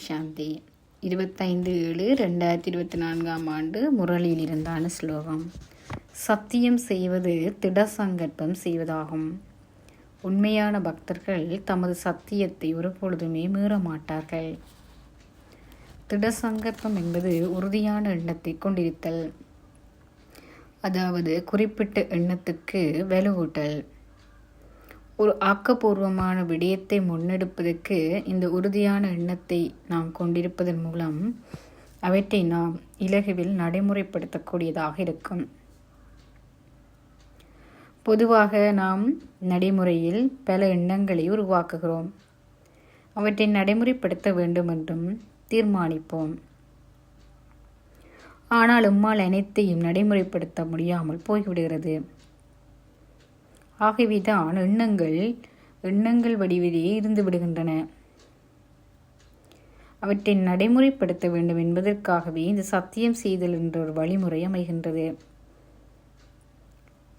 சாந்தி. 25/7/2024 முரளியில் இருந்தான ஸ்லோகம். சத்தியம் செய்வது திடசங்கற்பம் செய்வதாகும். உண்மையான பக்தர்கள் தமது சத்தியத்தை ஒருபொழுதுமே மீற மாட்டார்கள். திடசங்கற்பம் என்பது உறுதியான எண்ணத்தை கொண்டிருத்தல், அதாவது குறிப்பிட்ட எண்ணத்துக்கு வலுவூட்டல். ஒரு ஆக்கப்பூர்வமான விடயத்தை முன்னெடுப்பதற்கு இந்த உறுதியான எண்ணத்தை நாம் கொண்டிருப்பதன் மூலம் அவற்றை நாம் இலகுவில் நடைமுறைப்படுத்தக்கூடியதாக இருக்கும். பொதுவாக நாம் நடைமுறையில் பல எண்ணங்களை உருவாக்குகிறோம். அவற்றை நடைமுறைப்படுத்த வேண்டும் என்றும் தீர்மானிப்போம். ஆனால் நம்மால் அனைத்தையும் நடைமுறைப்படுத்த முடியாமல் போய்விடுகிறது. ஆகவேதான் எண்ணங்கள் வடிவிலே இருந்து விடுகின்றன. அவற்றை நடைமுறைப்படுத்த வேண்டும் என்பதற்காகவே இந்த சத்தியம் செய்தல் என்ற ஒரு வழிமுறை அமைகின்றது.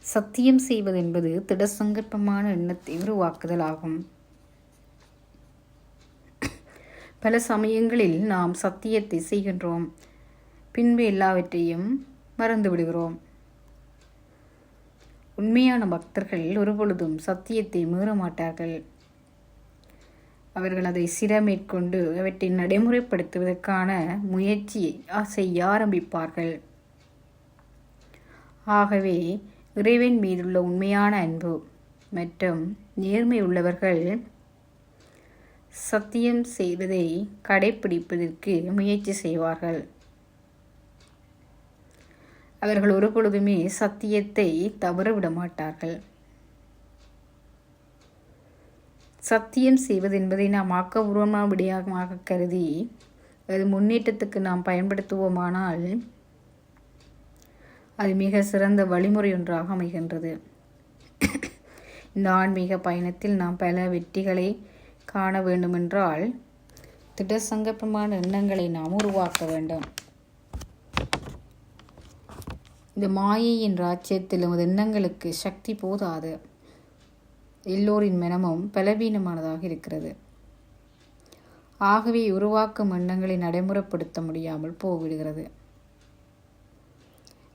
சத்தியம் செய்வது என்பது திடசங்கற்பமான எண்ணத்தை உருவாக்குதல் ஆகும். பல சமயங்களில் நாம் சத்தியத்தை செய்கின்றோம், பின்பு எல்லாவற்றையும் மறந்து விடுகிறோம். உண்மையான பக்தர்கள் ஒருபொழுதும் சத்தியத்தை மீற மாட்டார்கள். அவர்கள் அதை சிரமேற்கொண்டு அவற்றை நடைமுறைப்படுத்துவதற்கான முயற்சியை செய்ய ஆரம்பிப்பார்கள். ஆகவே இறைவன் மீதுள்ள உண்மையான அன்பு மற்றும் நேர்மை உள்ளவர்கள் சத்தியம் செய்வதை கடைப்பிடிப்பதற்கு முயற்சி செய்வார்கள். அவர்கள் ஒருபொழுதுமே சத்தியத்தை தவறவிட மாட்டார்கள். சத்தியம் செய்வது என்பதை நாம் ஆக்கபூர்வமான விடயமாக கருதி அது முன்னேற்றத்துக்கு நாம் பயன்படுத்துவோமானால் அது மிக சிறந்த வழிமுறை ஒன்றாக அமைகின்றது. இந்த ஆன்மீக பயணத்தில் நாம் பல வெற்றிகளை காண வேண்டுமென்றால் திடசங்கற்பமான எண்ணங்களை நாம் உருவாக்க வேண்டும். இந்த மாயையின் ராஜ்யத்தில் நமது எண்ணங்களுக்கு சக்தி போதாது. எல்லோரின் மனமும் பலவீனமானதாக இருக்கிறது. ஆகவே உருவாக்கும் எண்ணங்களை நடைமுறைப்படுத்த முடியாமல் போய்விடுகிறது.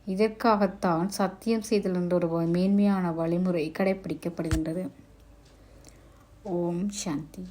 இதற்காகத்தான் சத்தியம் செய்தல் என்ற ஒரு மேன்மையான வழிமுறை கடைபிடிக்கப்படுகின்றது. ஓம் சாந்தி.